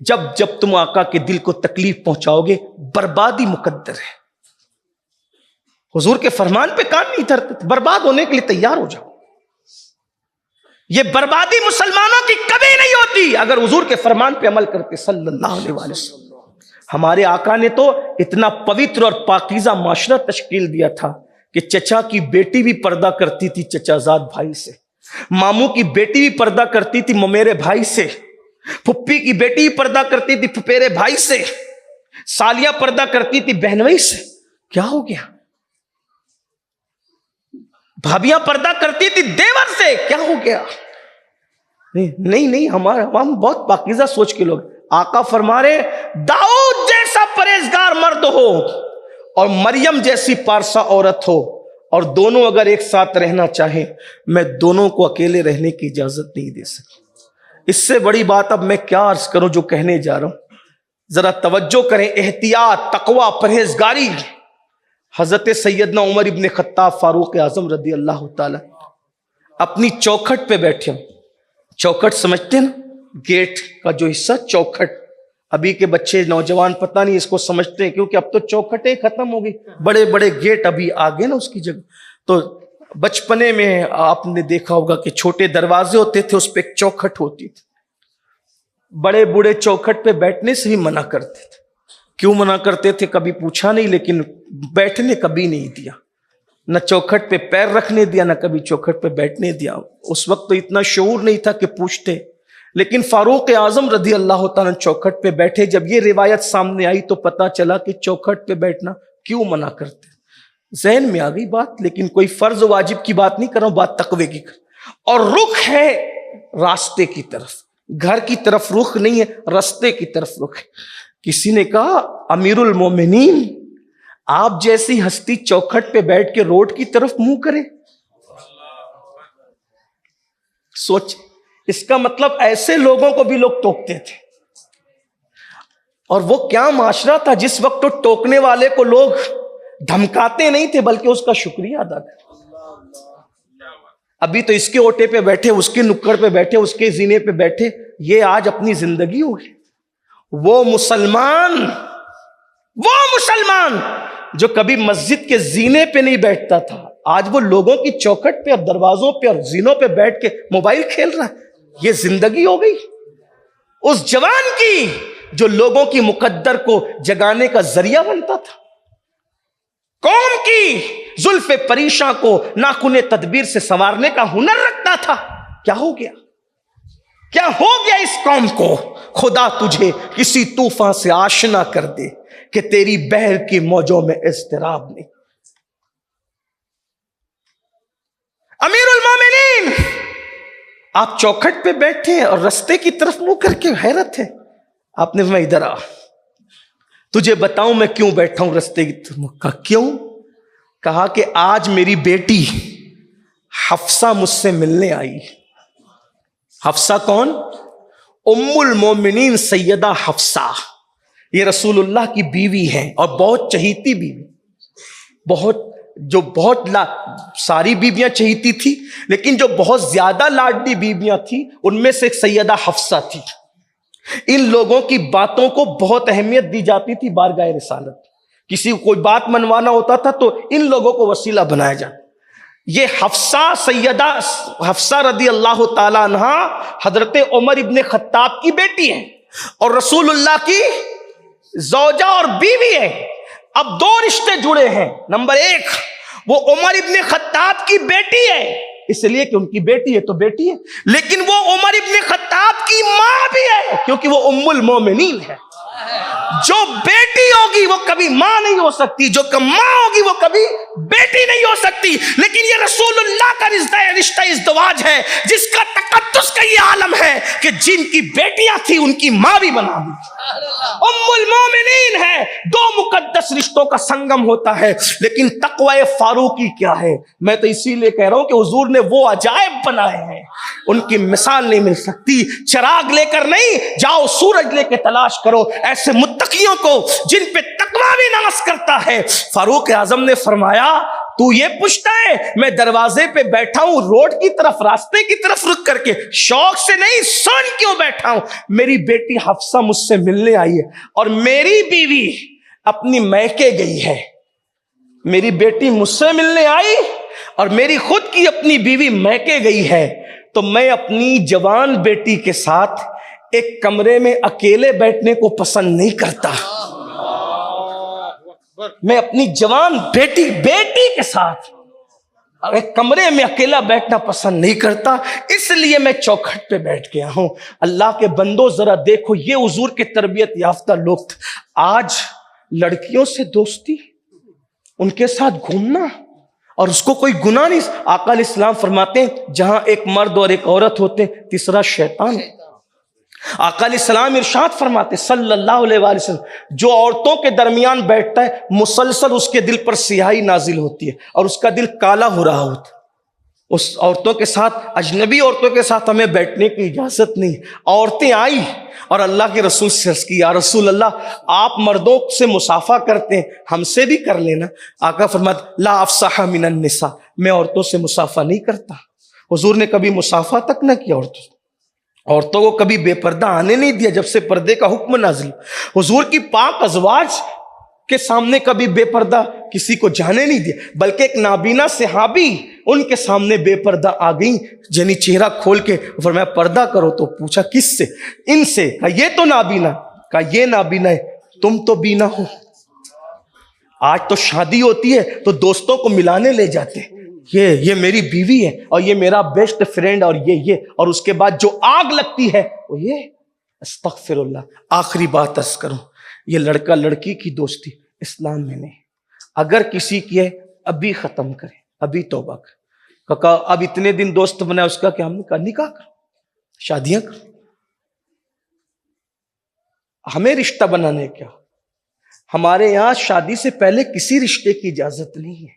جب تم آقا کے دل کو تکلیف پہنچاؤ گے بربادی مقدر ہے. حضور کے فرمان پہ کان نہیں دھرتے، برباد ہونے کے لیے تیار ہو جاؤ. یہ بربادی مسلمانوں کی کبھی نہیں ہوتی اگر حضور کے فرمان پہ عمل کرتے صلی اللہ علیہ وسلم. ہمارے آقا نے تو اتنا پوتر اور پاکیزہ معاشرہ تشکیل دیا تھا کہ چچا کی بیٹی بھی پردہ کرتی تھی چچا زاد بھائی سے، ماموں کی بیٹی بھی پردہ کرتی تھی ممیرے بھائی سے، پھپھی کی بیٹی بھی پردہ کرتی تھی پھپھیرے بھائی سے، سالیاں پردہ کرتی تھی بہنوئی سے. کیا ہو گیا؟ بھابیاں پردہ کرتی تھی دیور سے. کیا ہو گیا؟ نہیں ہم بہت پاکیزہ سوچ کے لوگ. آقا فرما رہے داؤد جیسا پرہیزگار مرد ہو اور مریم جیسی پارسا عورت ہو، اور دونوں اگر ایک ساتھ رہنا چاہیں، میں دونوں کو اکیلے رہنے کی اجازت نہیں دے سکتا. اس سے بڑی بات اب میں کیا عرض کروں جو کہنے جا رہا ہوں. ذرا توجہ کریں. احتیاط، تقوی، پرہیزگاری. حضرت سیدنا عمر ابن خطاب فاروق اعظم رضی اللہ تعالی اپنی چوکھٹ پہ بیٹھے ہوں. چوکھٹ سمجھتے ہیں نا، گیٹ کا جو حصہ چوکھٹ. ابھی کے بچے نوجوان پتہ نہیں اس کو سمجھتے ہیں کیونکہ اب تو چوکھٹیں ختم ہو گئی، بڑے بڑے گیٹ ابھی آگے نا اس کی جگہ. تو بچپنے میں آپ نے دیکھا ہوگا کہ چھوٹے دروازے ہوتے تھے، اس پہ ایک چوکھٹ ہوتی تھی. بڑے بوڑھے چوکھٹ پہ بیٹھنے سے ہی منع کرتے تھے. کیوں منع کرتے تھے کبھی پوچھا نہیں، لیکن بیٹھنے کبھی نہیں دیا. نہ چوکھٹ پہ پیر رکھنے دیا، نہ کبھی چوکھٹ پہ بیٹھنے دیا. اس وقت تو اتنا شعور نہیں تھا کہ پوچھتے. لیکن فاروق اعظم رضی اللہ تعالیٰ چوکھٹ پہ بیٹھے. جب یہ روایت سامنے آئی تو پتا چلا کہ چوکھٹ پہ بیٹھنا کیوں منع کرتے. ذہن میں آ گئی بات، لیکن کوئی فرض واجب کی بات نہیں کر رہا ہوں، بات تقوی کی کر. اور رخ ہے راستے کی طرف، گھر کی طرف رخ نہیں ہے، راستے کی طرف رخ ہے. کسی نے کہا امیر المومنین آپ جیسی ہستی چوکھٹ پہ بیٹھ کے روڈ کی طرف منہ کرے. سوچ، اس کا مطلب ایسے لوگوں کو بھی لوگ ٹوکتے تھے. اور وہ کیا معاشرہ تھا جس وقت تو ٹوکنے والے کو لوگ دھمکاتے نہیں تھے بلکہ اس کا شکریہ ادا کرتے. ابھی تو اس کے اوٹے پہ بیٹھے، اس کے نکڑ پہ بیٹھے، اس کے زینے پہ بیٹھے. یہ آج اپنی زندگی ہوگی. وہ مسلمان جو کبھی مسجد کے زینے پہ نہیں بیٹھتا تھا، آج وہ لوگوں کی چوکھٹ پہ اور دروازوں پہ اور زینوں پہ بیٹھ کے موبائل کھیل رہا ہے. یہ زندگی ہو گئی اس جوان کی جو لوگوں کی مقدر کو جگانے کا ذریعہ بنتا تھا، قوم کی زلف پریشاں کو ناخن تدبیر سے سنوارنے کا ہنر رکھتا تھا. کیا ہو گیا؟ کیا ہو گیا اس قوم کو؟ خدا تجھے کسی طوفان سے آشنا کر دے کہ تیری بحر کی موجوں میں اضطراب نہیں. امیر المومنین آپ چوکھٹ پہ بیٹھے اور رستے کی طرف منہ کر کے، حیرت ہے. آپ نے میں ادھر آ، تجھے بتاؤں میں کیوں بیٹھا ہوں رستے کی طرف. کہا کیوں؟ کہا کہ آج میری بیٹی حفصہ مجھ سے ملنے آئی. حفصہ کون؟ ام المومنین سیدہ حفصہ. یہ رسول اللہ کی بیوی ہیں اور بہت چہیتی بیوی. بہت ساری بیویاں چہیتی تھی، لیکن جو بہت زیادہ لاڈلی بیویاں تھیں ان میں سے ایک سیدہ حفصہ تھی. ان لوگوں کی باتوں کو بہت اہمیت دی جاتی تھی بارگاہ رسالت. کسی کو کوئی بات منوانا ہوتا تھا تو ان لوگوں کو وسیلہ بنایا جاتا. یہ حفصہ سیدہ حفصہ رضی اللہ تعالی عنہا حضرت عمر ابن خطاب کی بیٹی ہے اور رسول اللہ کی زوجہ اور بیوی ہے. اب دو رشتے جڑے ہیں. نمبر ایک، وہ عمر ابن خطاب کی بیٹی ہے اس لیے کہ ان کی بیٹی ہے تو بیٹی ہے، لیکن وہ عمر ابن خطاب کی ماں بھی ہے کیونکہ وہ ام المومنین ہے. جو بیٹی ہوگی وہ کبھی ماں نہیں ہو سکتی، جو ماں ہوگی وہ کبھی بیٹی نہیں ہو سکتی. لیکن یہ رسول اللہ کا رشتہ ازدواج ہے جس کا تقدس کا یہ عالم ہے کہ جن کی بیٹیاں تھی ان کی ماں بھی بنا دی. ام المومنین ہے. دو مقدس رشتوں کا سنگم ہوتا ہے. لیکن تقوی فاروقی کیا ہے؟ میں تو اسی لیے کہہ رہا ہوں کہ حضور نے وہ عجائب بنائے ہیں، ان کی مثال نہیں مل سکتی. چراغ لے کر نہیں، جاؤ سورج لے کے تلاش کرو ایسے متقیوں کو جن پہ تقوی بھی ناز کرتا ہے. فاروق اعظم نے فرمایا تو یہ پوچھتا ہے میں دروازے پہ بیٹھا ہوں روڈ کی طرف راستے کی طرف رک کر کے شوق سے نہیں سن کیوں بیٹھا ہوں؟ میری بیٹی حفصہ مجھ سے ملنے آئی ہے اور میری بیوی اپنی میکے گئی ہے. میری بیٹی مجھ سے ملنے آئی اور میری خود کی اپنی بیوی میکے گئی ہے تو میں اپنی جوان بیٹی کے ساتھ ایک کمرے میں اکیلے بیٹھنے کو پسند نہیں کرتا. میں اپنی جوان بیٹی کے ساتھ ایک کمرے میں اکیلا بیٹھنا پسند نہیں کرتا، اس لیے میں چوکھٹ پہ بیٹھ گیا ہوں. اللہ کے بندو ذرا دیکھو، یہ حضور کے تربیت یافتہ لوگ تھے. آج لڑکیوں سے دوستی، ان کے ساتھ گھومنا اور اس کو کوئی گناہ نہیں. آقا علیہ السلام فرماتے ہیں جہاں ایک مرد اور ایک عورت ہوتے ہیں تیسرا شیطان ہے. آقا علیہ السلام ارشاد فرماتے صلی اللہ علیہ وآلہ وسلم جو عورتوں کے درمیان بیٹھتا ہے مسلسل اس کے دل پر سیاہی نازل ہوتی ہے اور اس کا دل کالا ہو رہا ہوتا ہے. اس عورتوں کے ساتھ، اجنبی عورتوں کے ساتھ ہمیں بیٹھنے کی اجازت نہیں. عورتیں آئی اور اللہ کے رسول سے عرض کی یا رسول اللہ آپ مردوں سے مصافحہ کرتے ہیں ہم سے بھی کر لینا. آقا فرماتے لا افصح من النساء، میں عورتوں سے مصافحہ نہیں کرتا. حضور نے کبھی مصافحہ تک نہ کیا عورتوں کو کبھی بے پردہ آنے نہیں دیا جب سے پردے کا حکم نازل. حضور کی پاک ازواج کے سامنے کبھی بے پردہ کسی کو جانے نہیں دیا، بلکہ ایک نابینا صحابی ان کے سامنے بے پردہ آ گئی، یعنی چہرہ کھول کے فرمایا پردہ کرو. تو پوچھا کس سے؟ ان سے. کہا یہ تو نابینا. کہا یہ نابینا ہے، تم تو بینا ہو. آج تو شادی ہوتی ہے تو دوستوں کو ملانے لے جاتے ہیں، یہ میری بیوی ہے اور یہ میرا بیسٹ فرینڈ اور یہ اور اس کے بعد جو آگ لگتی ہے وہ یہ. استغفر اللہ. آخری بات عرض کروں، یہ لڑکا لڑکی کی دوستی اسلام میں نہیں. اگر کسی کی ہے ابھی ختم کرے، ابھی توبہ کرے. کہا اب اتنے دن دوست بنا اس کا کیا؟ ہم نے کہا نکاح کرو، شادیاں کرو. ہمیں رشتہ بنانے کیا؟ ہمارے یہاں شادی سے پہلے کسی رشتے کی اجازت نہیں ہے.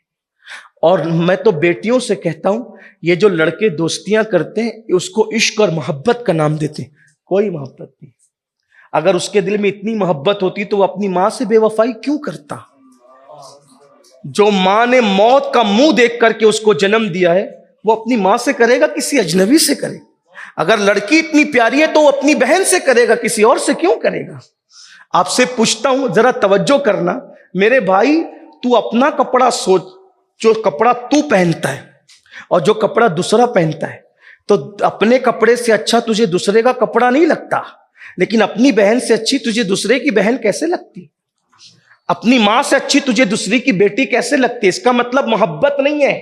اور میں تو بیٹیوں سے کہتا ہوں یہ جو لڑکے دوستیاں کرتے ہیں اس کو عشق اور محبت کا نام دیتے ہیں. کوئی محبت نہیں. اگر اس کے دل میں اتنی محبت ہوتی تو وہ اپنی ماں سے بے وفائی کیوں کرتا؟ جو ماں نے موت کا منہ دیکھ کر کے اس کو جنم دیا ہے وہ اپنی ماں سے کرے گا کسی اجنبی سے کرے؟ اگر لڑکی اتنی پیاری ہے تو وہ اپنی بہن سے کرے گا، کسی اور سے کیوں کرے گا؟ آپ سے پوچھتا ہوں ذرا توجہ کرنا میرے بھائی، تو اپنا کپڑا سوچ، جو کپڑا تو پہنتا ہے اور جو کپڑا دوسرا پہنتا ہے تو اپنے کپڑے سے اچھا تجھے دوسرے کا کپڑا نہیں لگتا، لیکن اپنی بہن سے اچھی تجھے دوسرے کی بہن کیسے لگتی؟ اپنی ماں سے اچھی تجھے دوسری کی بیٹی کیسے لگتی؟ اس کا مطلب محبت نہیں ہے،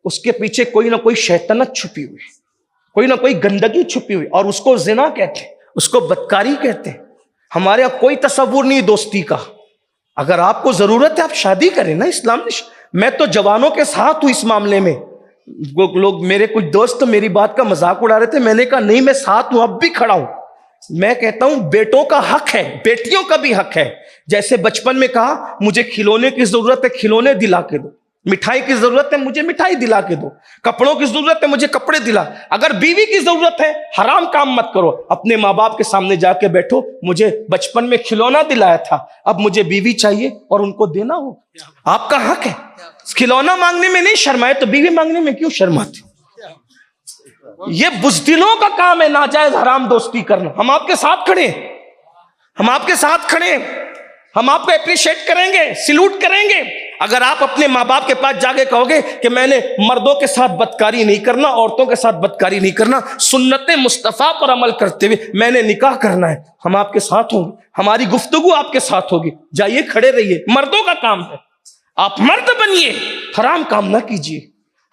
اس کے پیچھے کوئی نہ کوئی شیطنت چھپی ہوئی، کوئی نہ کوئی گندگی چھپی ہوئی، اور اس کو زنا کہتے ہیں، اس کو بدکاری کہتے ہیں. ہمارے یہاں کوئی تصور نہیں دوستی کا. اگر آپ کو ضرورت ہے آپ شادی کریں نا، اسلام نے. میں تو جوانوں کے ساتھ ہوں اس معاملے میں. لوگ میرے کچھ دوست میری بات کا مذاق اڑا رہے تھے، میں نے کہا نہیں میں ساتھ ہوں، اب بھی کھڑا ہوں. میں کہتا ہوں بیٹوں کا حق ہے، بیٹیوں کا بھی حق ہے. جیسے بچپن میں کہا مجھے کھلونے کی ضرورت ہے کھلونے دلا کے دو، مٹھائی کی ضرورت ہے مجھے مٹھائی دلا کے دو، کپڑوں کی ضرورت ہے مجھے کپڑے دلا. اگر بیوی کی ضرورت ہے حرام کام مت کرو، اپنے ماں باپ کے سامنے جا کے بیٹھو مجھے بچپن میں کھلونا دلایا تھا اب مجھے بیوی چاہیے اور ان کو دینا ہو. آپ کا حق ہے. کھلونا مانگنے میں نہیں شرمائے تو بیوی مانگنے میں کیوں شرماتے؟ یہ بزدلوں کا کام ہے ناجائز حرام دوستی کرنا. ہم آپ کے ساتھ کھڑے ہیں، ہم آپ کے ساتھ کھڑے ہیں، ہم آپ کو اپریشیٹ کریں گے، سلوٹ کریں گے. اگر آپ اپنے ماں باپ کے پاس جا کے کہو گے کہ میں نے مردوں کے ساتھ بدکاری نہیں کرنا، عورتوں کے ساتھ بدکاری نہیں کرنا، سنت مصطفیٰ پر عمل کرتے ہوئے میں نے نکاح کرنا ہے، ہم آپ کے ساتھ ہوں گے، ہماری گفتگو آپ کے ساتھ ہوگی. جائیے کھڑے رہیے، مردوں کا کام ہے. آپ مرد بنیے، حرام کام نہ کیجیے.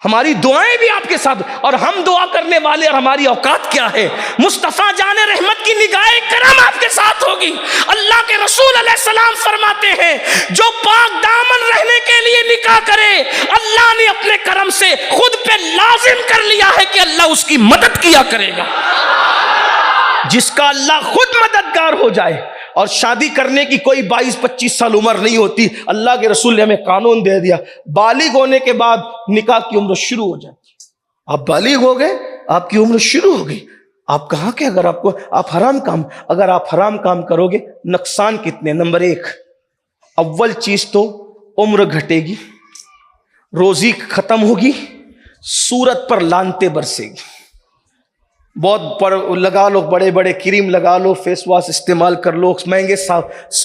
ہماری دعائیں بھی آپ کے ساتھ، اور ہم دعا کرنے والے، اور ہماری اوقات کیا ہے؟ مصطفیٰ جان رحمت کی نگاہ کرم آپ کے ساتھ ہوگی. اللہ کے رسول علیہ السلام فرماتے ہیں جو پاک دامن رہنے کے لیے نکاح کرے اللہ نے اپنے کرم سے خود پہ لازم کر لیا ہے کہ اللہ اس کی مدد کیا کرے گا. جس کا اللہ خود مددگار ہو جائے. اور شادی کرنے کی کوئی 22-25 سال عمر نہیں ہوتی. اللہ کے رسول نے ہمیں قانون دے دیا بالغ ہونے کے بعد نکاح کی عمر شروع ہو جاتی. آپ بالغ ہو گئے، آپ کی عمر شروع ہو گئی. آپ کہاں کہ اگر آپ حرام کام کرو گے نقصان کتنے؟ نمبر 1 اول چیز تو عمر گھٹے گی، روزی ختم ہوگی, صورت پر لانتے برسے گی. بہت لگا لو, بڑے بڑے کریم لگا لو, فیس واش استعمال کر لو, مہنگے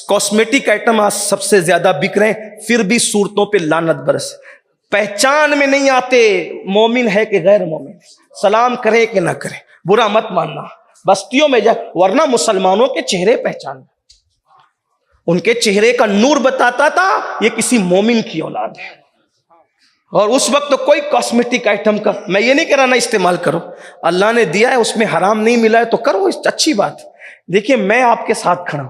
کاسمیٹک آئٹم آج سب سے زیادہ بک رہے ہیں, پھر بھی صورتوں پہ لعنت برس. پہچان میں نہیں آتے مومن ہے کہ غیر مومن, سلام کرے کہ نہ کرے, برا مت ماننا. بستیوں میں جا, ورنہ مسلمانوں کے چہرے پہچان, ان کے چہرے کا نور بتاتا تھا یہ کسی مومن کی اولاد ہے. اور اس وقت تو کوئی کاسمیٹک آئٹم کا, میں یہ نہیں کہہ رہا نہ استعمال کرو, اللہ نے دیا ہے, اس میں حرام نہیں ملا ہے تو کرو, اچھی بات. دیکھیے میں آپ کے ساتھ کھڑا ہوں,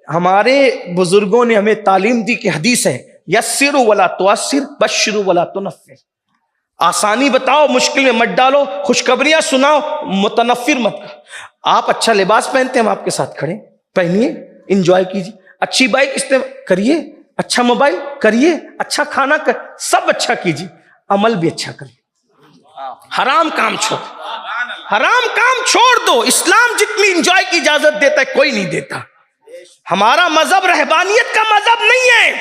ہمارے بزرگوں نے ہمیں تعلیم دی کہ حدیث ہے یسر ولا تعسر بشر ولا تنفر, آسانی بتاؤ مشکل میں مت ڈالو, خوشخبریاں سناؤ متنفر مت کرو. آپ اچھا لباس پہنتے ہیں, ہم آپ کے ساتھ کھڑے, پہنیے, انجوائے کیجیے, اچھی بائک استعمال کریے, اچھا موبائل کریے, اچھا کھانا سب اچھا کیجیے, عمل بھی اچھا کریے. حرام کام چھوڑ, حرام کام چھوڑ دو. اسلام جتنی انجوائے کی اجازت دیتا ہے کوئی نہیں دیتا. ہمارا مذہب رہبانیت کا مذہب نہیں ہے.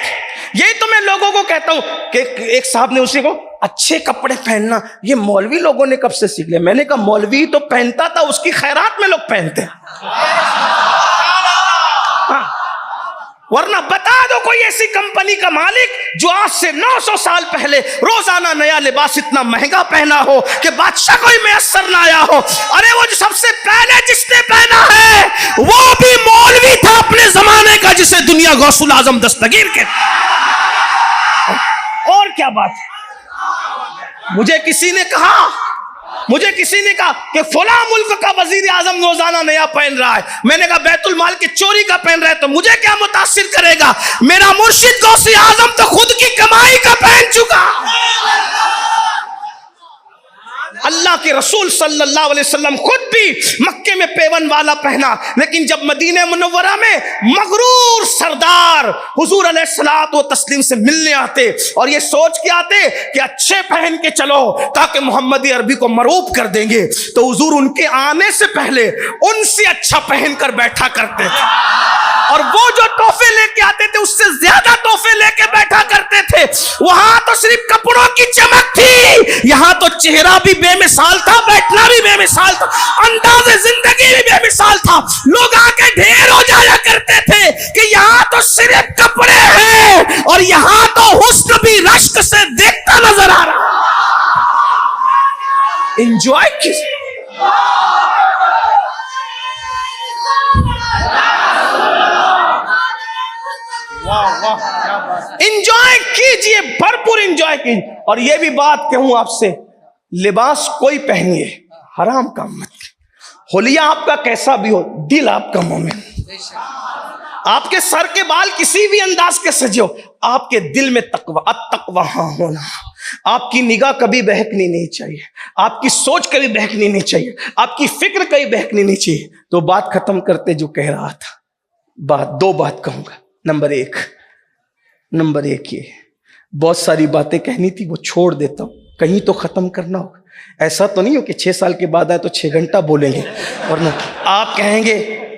یہی تو میں لوگوں کو کہتا ہوں کہ ایک صاحب نے اسی کو اچھے کپڑے پہننا یہ مولوی لوگوں نے کب سے سیکھ لیا. میں نے کہا مولوی تو پہنتا تھا, اس کی خیرات میں لوگ پہنتے ہیں, ورنہ بتا دو کوئی ایسی کمپنی کا مالک جو آج سے 900 سال پہلے روزانہ نیا لباس اتنا مہنگا پہنا ہو کہ بادشاہ کوئی میسر نہ آیا ہو. ارے وہ جو سب سے پہلے جس نے پہنا ہے وہ بھی مولوی تھا اپنے زمانے کا, جسے دنیا غوث العظم دستگیر کے. اور کیا بات ہے. مجھے کسی نے کہا کہ فلاں ملک کا وزیر اعظم روزانہ نیا پہن رہا ہے. میں نے کہا بیت المال کے چوری کا پہن رہا ہے تو مجھے کیا متاثر کرے گا, میرا مرشد غوث اعظم تو خود کی کمائی کا پہن چکا. اللہ کے رسول صلی اللہ علیہ وسلم خود بھی مکے میں پیون والا پہنا, لیکن جب مدینہ منورہ میں مغرور سردار حضور علیہ الصلوۃ والتسلیم سے ملنے آتے اور یہ سوچ کے آتے کہ اچھے پہن کے چلو تاکہ محمدی عربی کو مروب کر دیں گے, تو حضور ان کے آنے سے پہلے ان سے اچھا پہن کر بیٹھا کرتے تھے, اور وہ جو تحفے لے کے آتے تھے اس سے زیادہ تحفے لے کے بیٹھا کرتے تھے. وہاں تو صرف کپڑوں کی چمک تھی, یہاں تو چہرہ بھی بے مثال تھا, بیٹھنا بھی بے مثال تھا, انداز زندگی بھی بے مثال تھا. لوگ آ کے ڈھیر ہو جایا کرتے تھے کہ یہاں تو صرف کپڑے ہیں اور یہاں تو حسن بھی رشک سے دیکھتا نظر آ رہا. انجوائے کیجیے, انجوائے کیجیے, بھرپور انجوائے کیجیے. اور یہ بھی بات کہوں آپ سے, لباس کوئی پہنیے, حرام کام مت. حلیہ آپ کا کیسا بھی ہو, دل آپ کا مومن. آپ کے سر کے بال کسی بھی انداز کے سجے ہو, آپ کے دل میں تقوی, التقوی ہونا. آپ کی نگاہ کبھی بہکنی نہیں چاہیے, آپ کی سوچ کبھی بہکنی نہیں چاہیے, آپ کی فکر کبھی بہکنی نہیں چاہیے. تو بات ختم کرتے جو کہہ رہا تھا, دو بات کہوں گا. نمبر ایک یہ, بہت ساری باتیں کہنی تھی وہ چھوڑ دیتا ہوں, کہیں تو ختم کرنا ہوگا. ایسا تو نہیں ہو کہ 6 سال کے بعد آئے تو 6 گھنٹہ بولیں گے, ورنہ آپ کہیں گے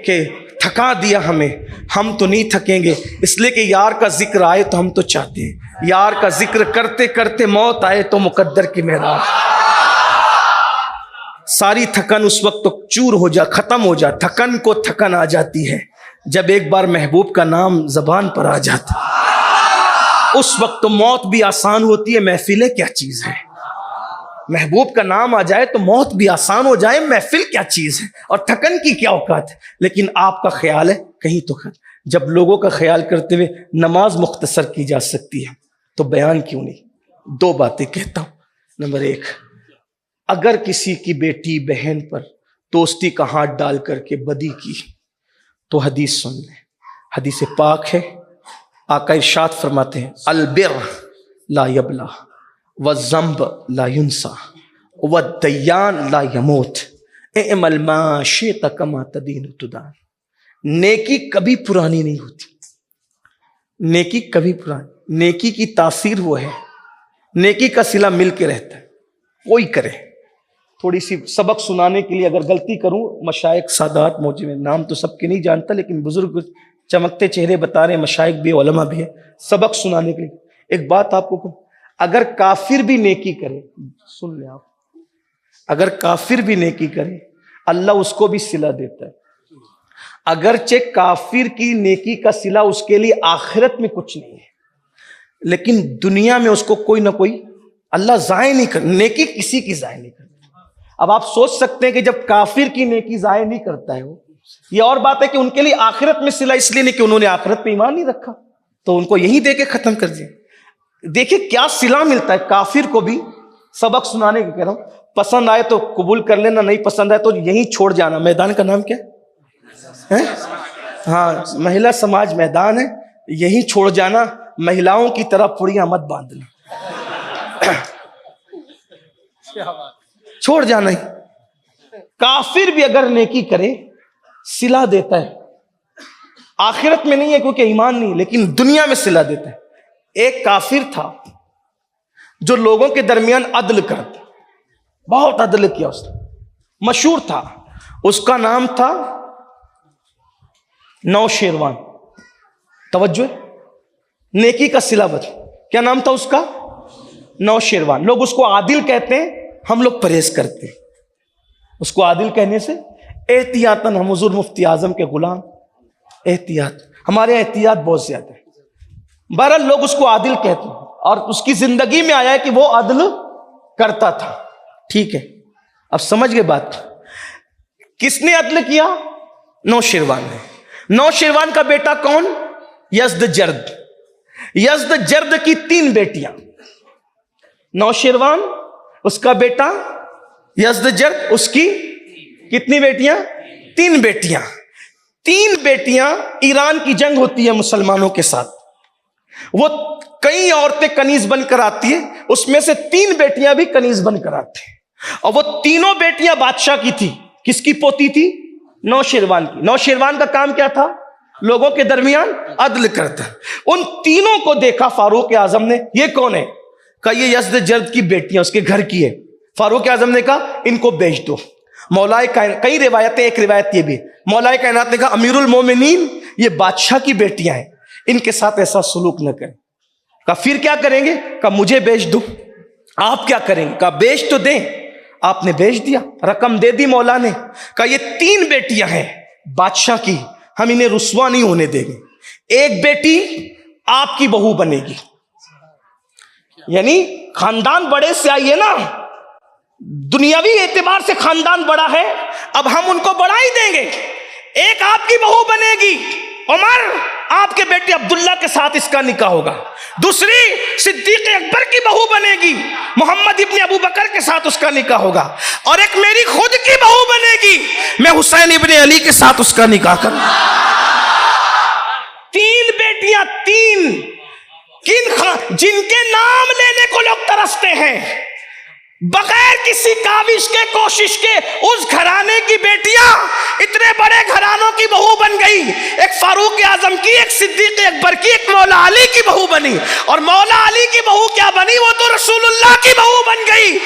کہ تھکا دیا ہمیں. ہم تو نہیں تھکیں گے, اس لیے کہ یار کا ذکر آئے تو ہم تو چاہتے ہیں یار کا ذکر کرتے کرتے موت آئے تو مقدر کی معراج. ساری تھکن اس وقت تو چور ہو جا, ختم ہو جا. تھکن کو تھکن آ جاتی ہے جب ایک بار محبوب کا نام زبان پر آ جاتا, اس وقت تو موت بھی آسان ہوتی ہے. محفلیں کیا چیز ہے, محبوب کا نام آ جائے تو موت بھی آسان ہو جائے, محفل کیا چیز ہے, اور تھکن کی کیا اوقات ہے. لیکن آپ کا خیال ہے کہیں تو جب لوگوں کا خیال کرتے ہوئے نماز مختصر کی جا سکتی ہے تو بیان کیوں نہیں. 2 باتیں کہتا ہوں. نمبر 1, اگر کسی کی بیٹی بہن پر دوستی کا ہاتھ ڈال کر کے بدی کی تو حدیث سن لیں. حدیث پاک ہے, آقا ارشاد فرماتے ہیں البر لا یبلا والذنب لا ینسا والدیان لا یموت اعمل ما شئت کما تدین تدان. نیکی کبھی پرانی نہیں ہوتی, نیکی کبھی پرانی. نیکی کی تاثیر وہ ہے, نیکی کا صلہ مل کے رہتا ہے. کوئی کرے, تھوڑی سی سبق سنانے کے لیے اگر غلطی کروں, مشائخ سادات موجود ہیں, نام تو سب کے نہیں جانتا لیکن بزرگ چمکتے چہرے بتا رہے ہیں, مشائخ بھی علماء بھی ہیں, سبق سنانے کے لیے ایک بات آپ کو کہوں. اگر کافر بھی نیکی کرے، سن لیں آپ، اگر کافر بھی نیکی کرے اللہ اس کو بھی صلہ دیتا ہے. اگرچہ کافر کی نیکی کا صلہ اس کے لیے آخرت میں کچھ نہیں ہے، لیکن دنیا میں اس کو کوئی نہ کوئی اللہ ضائع نہیں کر، نیکی کسی کی ضائع نہیں کرتا. اب آپ سوچ سکتے ہیں کہ جب کافر کی نیکی ضائع نہیں کرتا ہے وہ، یہ اور بات ہے کہ ان کے لیے آخرت میں صلہ اس لیے نہیں کہ انہوں نے آخرت پہ ایمان نہیں رکھا، تو ان کو یہی دے کے ختم کر دیا. دیکھیں کیا صلہ ملتا ہے کافر کو بھی. سبق سنانے کی کہہ رہا ہوں، پسند آئے تو قبول کر لینا، نہیں پسند آئے تو یہیں چھوڑ جانا. میدان کا نام کیا ہے؟ ہاں، مہیلا سماج میدان ہے، یہیں چھوڑ جانا. مہیلاؤں کی طرح پڑیاں مت باندھنا، چھوڑ جانا ہی. کافر بھی اگر نیکی کرے صلہ دیتا ہے، آخرت میں نہیں ہے کیونکہ ایمان نہیں، لیکن دنیا میں صلہ دیتا ہے. ایک کافر تھا جو لوگوں کے درمیان عدل کرتا، بہت عدل کیا اس نے، مشہور تھا. اس کا نام تھا نوشیروان. توجہ، نیکی کا صلہ بتا. کیا نام تھا اس کا؟ نوشیروان. لوگ اس کو عادل کہتے ہیں، ہم لوگ پرہیز کرتے ہیں اس کو عادل کہنے سے. احتیاطاً ہم حضور مفتی اعظم کے غلام، احتیاط، ہمارے احتیاط بہت زیادہ ہے. بہرحال لوگ اس کو عادل کہتے ہیں، اور اس کی زندگی میں آیا ہے کہ وہ عدل کرتا تھا. ٹھیک ہے، اب سمجھ گئے بات. کس نے عدل کیا؟ نوشیروان نے. نوشیروان کا بیٹا کون؟ یزدجرد. یزدجرد کی 3 بیٹیاں. نوشیروان، اس کا بیٹا یزدجرد، اس کی کتنی بیٹیاں؟ 3 بیٹیاں. 3 بیٹیاں. ایران کی جنگ ہوتی ہے مسلمانوں کے ساتھ، وہ کئی عورتیں کنیز بن کر آتی ہیں، اس میں سے 3 بیٹیاں بھی کنیز بن کر آتی ہیں، اور وہ تینوں بیٹیاں بادشاہ کی تھی. کس کی پوتی تھی؟ نوشیروان کی. نوشیروان کا کام کیا تھا؟ لوگوں کے درمیان عدل کرتا. ان تینوں کو دیکھا فاروق اعظم نے. یہ کون ہے؟ کہا یہ یزدجرد کی بیٹیاں، اس کے گھر کی ہے. فاروق اعظم نے کہا ان کو بیچ دو. مولا کائنات، کئی روایتیں، ایک روایت یہ بھی، مولا کائنات نے کہا امیر المومنین یہ بادشاہ کی بیٹیاں ہیں، ان کے ساتھ ایسا سلوک نہ کریں. کہا پھر کیا کریں گے؟ کہا مجھے بیچ دو. آپ کیا کریں گے؟ کہا بیچ تو دیں. آپ نے بیچ دیا، رقم دے دی مولا نے. کہا یہ 3 بیٹیاں ہیں بادشاہ کی، ہم انہیں رسوا نہیں ہونے دیں گے. ایک بیٹی آپ کی بہو بنے گی، یعنی خاندان بڑے سے آئیے نا، دنیاوی اعتبار سے خاندان بڑا ہے، اب ہم ان کو بڑھا ہی دیں گے. ایک آپ کی بہو بنے گی عمر، آپ کے بیٹے عبداللہ کے ساتھ اس کا نکاح ہوگا. دوسری صدیق اکبر کی بہو بنے گی، محمد ابن ابو بکر کے ساتھ اس کا نکاح ہوگا. اور ایک میری خود کی بہو بنے گی، میں حسین ابن علی کے ساتھ اس کا نکاح کروں. 3 بیٹیاں، 3 جن کے نام لینے کو لوگ ترستے ہیں، بغیر کسی کاوش کے، کوشش کے. اس گھرانے کی بیٹیاں اتنے بڑے گھرانوں کی بہو بن گئی. ایک فاروق اعظم کی، ایک صدیق اکبر کی، ایک مولا علی کی بہو بنی. اور مولا علی کی بہو کیا بنی؟ وہ تو رسول اللہ کی بہو بن گئی.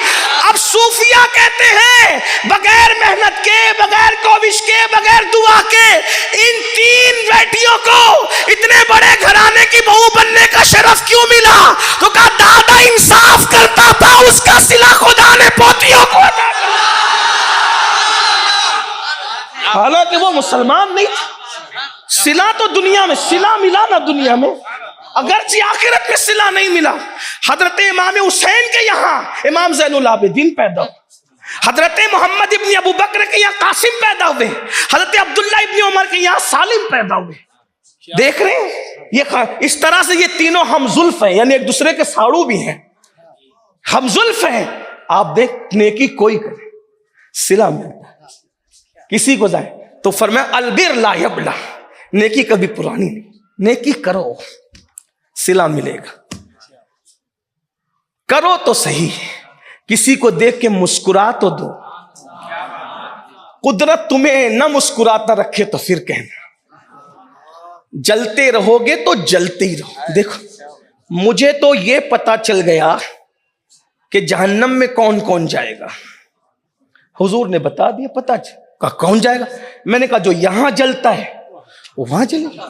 اب صوفیہ کہتے ہیں بغیر محنت کے، بغیر کوشش کے، بغیر دعا کے ان 3 بیٹیوں کو اتنے بڑے گھرانے کی بہو بننے کا شرف کیوں ملا؟ تو کہا دادا انصاف کرتا تھا، اس کا صلہ خدا نے پوتیوں کو عطا کیا. حالانکہ وہ مسلمان نہیں تھا. صلہ تو دنیا میں صلہ ملا نا، دنیا میں، اگرچہ آخرت میں صلہ نہیں ملا. حضرت امام حسین کے یہاں امام زین العابدین پیدا ہوئے، حضرت محمد ابن ابو بکر کے یہاں قاسم پیدا ہوئے، حضرت عبداللہ ابن عمر کے یہاں سالم پیدا ہوئے. دیکھ رہے ہیں یہ اس طرح سے یہ تینوں ہم زلف ہیں، یعنی ایک دوسرے کے ساڑو بھی ہیں، ہم زلف ہیں. آپ دیکھ نیکی کوئی کرے صلہ ملتا ہے، کسی کو جائے تو فرمایا البر لا یبلا، نیکی کبھی پرانی نہیں، نیکی کرو صلہ ملے گا. کرو تو صحیح، کسی کو دیکھ کے مسکرا تو دو. قدرت تمہیں نہ مسکراتا رکھے تو پھر کہنا. جلتے رہو گے تو جلتے ہی رہو. دیکھو مجھے تو یہ پتا چل گیا کہ جہنم میں کون کون جائے گا. حضور نے بتا دیا، پتا کہا کون جائے گا. میں نے کہا جو یہاں جلتا ہے وہ وہاں جلے گا.